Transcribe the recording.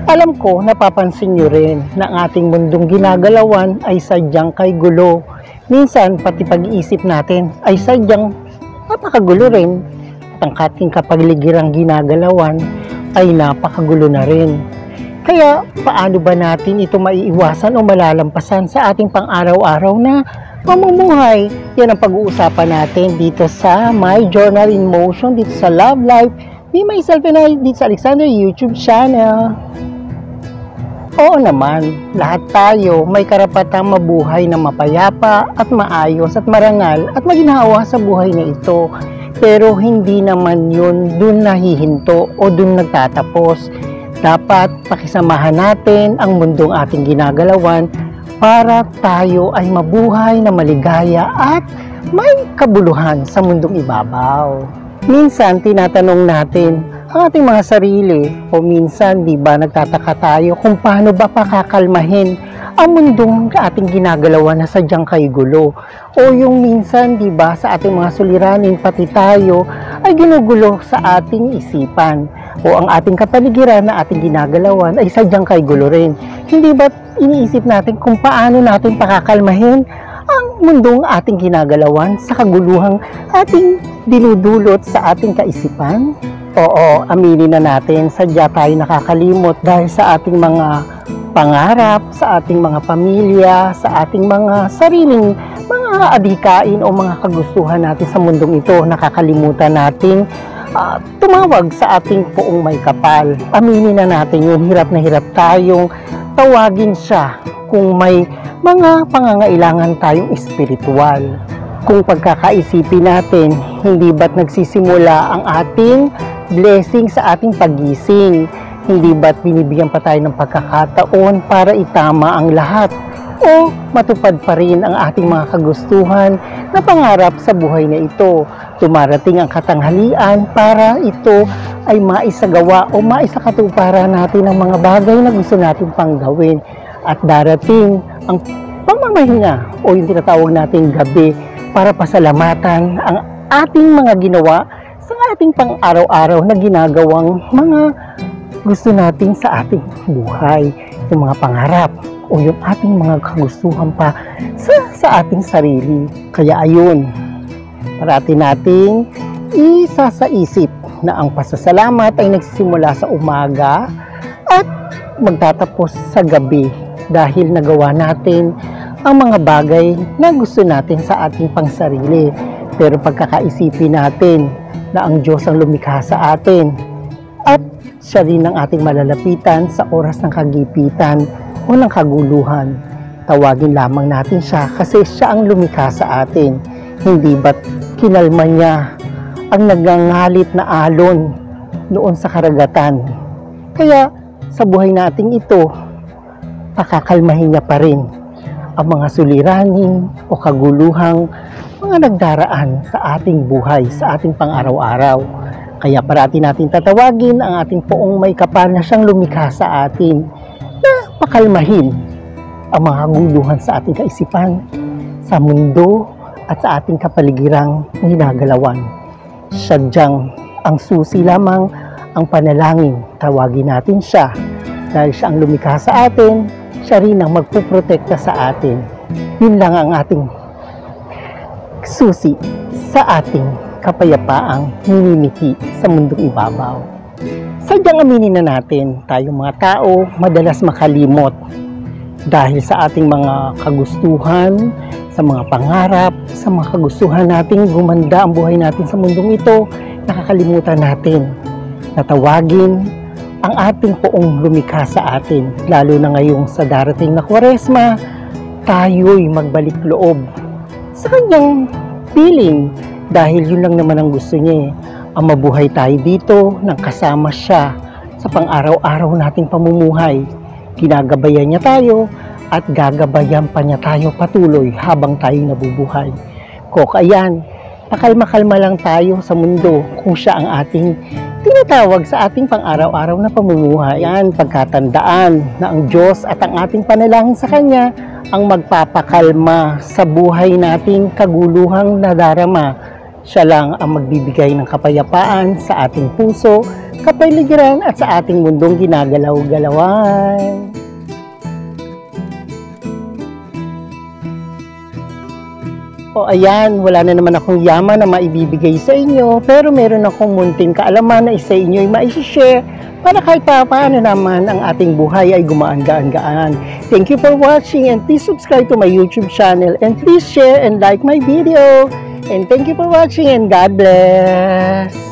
Alam ko, napapansin nyo rin na ang ating mundong ginagalawan ay sadyang kay gulo. Minsan, pati pag-iisip natin ay sadyang napakagulo rin. At ang ating kapaligirang ginagalawan ay napakagulo na rin. Kaya, paano ba natin ito maiiwasan o malalampasan sa ating pang-araw-araw na pamumuhay? Yan ang pag-uusapan natin dito sa My Journal in Motion, dito sa Love Life, Be Myself and I, dito sa Alexander YouTube channel. Oo naman, lahat tayo may karapatang mabuhay na mapayapa at maayos at marangal at maginhawa sa buhay na ito. Pero hindi naman yun dun nahihinto o dun nagtatapos. Dapat pakisamahan natin ang mundong ating ginagalawan para tayo ay mabuhay na maligaya at may kabuluhan sa mundong ibabaw. Minsan tinatanong natin ang ating mga sarili o minsan di ba nagtataka tayo kung paano ba pakakalmahin ang mundong ating ginagalawan na sadyang kay gulo, o yung minsan di ba sa ating mga suliranin pati tayo ay ginugulo sa ating isipan, o ang ating kapaligiran na ating ginagalawan ay sadyang kay gulo rin. Hindi ba iniisip natin kung paano natin pakakalmahin ang mundong ating ginagalawan sa kaguluhang ating dinudulot sa ating kaisipan? Oo, aminin na natin, sadya tayo nakakalimot dahil sa ating mga pangarap, sa ating mga pamilya, sa ating mga sariling mga adhikain o mga kagustuhan natin sa mundong ito. Nakakalimutan nating tumawag sa ating poong may kapal. Aminin na natin yun, hirap na hirap tayong tawagin siya kung may mga pangangailangan tayong espiritual. Kung pagkakaisipin natin, hindi ba't nagsisimula ang ating blessing sa ating pagising? Hindi ba't binibigyan pa tayo ng pagkakataon para itama ang lahat? O matupad pa rin ang ating mga kagustuhan na pangarap sa buhay na ito? Dumarating ang katanghalian para ito ay maisagawa o maisakatuparan natin ang mga bagay na gusto natin pang gawin. At darating ang pamamahinga o yung tinatawag nating gabi para pasalamatan ang ating mga ginawa sa ating pang-araw-araw na ginagawang mga gusto natin sa ating buhay, yung mga pangarap o yung ating mga kagustuhan pa sa ating sarili. Kaya ayun, parati nating isa sa isip na ang pasasalamat ay nagsisimula sa umaga at magtatapos sa gabi dahil nagawa natin ang mga bagay na gusto natin sa ating pangsarili. Pero pagkakaisipin natin na ang Diyos ang lumikha sa atin at siya rin ang ating malalapitan sa oras ng kagipitan o ng kaguluhan, tawagin lamang natin siya kasi siya ang lumikha sa atin. Hindi ba't kinalma niya ang nagangalit na alon noon sa karagatan? Kaya sa buhay nating ito, pakakalmahin niya pa rin ang mga suliranin o kaguluhang mga nagdaraan sa ating buhay, sa ating pang-araw-araw. Kaya parati natin tatawagin ang ating poong may kapal na siyang lumikha sa atin na pakalmahin ang mga guluhan sa ating kaisipan, sa mundo at sa ating kapaligirang ginagalawan. Sadyang ang susi lamang ang panalangin, tawagin natin siya dahil siya ang lumikha sa atin, siya rin ang magpuprotekta sa atin. Yun lang ang ating susi sa ating kapayapaang minimiti sa mundong ibabaw. Sadyang aminin na natin, tayong mga tao madalas makalimot dahil sa ating mga kagustuhan, sa mga pangarap, sa mga kagustuhan nating gumanda ang buhay natin sa mundong ito. Nakakalimutan natin na tawagin ang ating poong lumikha sa atin, lalo na ngayong sa darating na Kwaresma, tayo'y magbalik loob sa kanyang piling dahil yun lang naman ang gusto niya, ang mabuhay tayo dito nang kasama siya sa pang-araw-araw nating pamumuhay. Ginagabayan niya tayo at gagabayan pa niya tayo patuloy habang tayo nabubuhay. Kaya pakalma-kalma lang tayo sa mundo kung siya ang ating tinatawag sa ating pang-araw-araw na pamumuhay. Yan, pagkatandaan na ang Diyos at ang ating panalangin sa Kanya ang magpapakalma sa buhay nating kaguluhang nadarama. Siya lang ang magbibigay ng kapayapaan sa ating puso, kapaligiran at sa ating mundong ginagalaw-galawan. O ayan, wala na naman akong yaman na maibibigay sa inyo, pero meron akong munting kaalaman na isa inyo ay maishishare para kahit paano naman ang ating buhay ay gumaan-gaan-gaan. Thank you for watching and please subscribe to my YouTube channel and please share and like my video. And thank you for watching and God bless!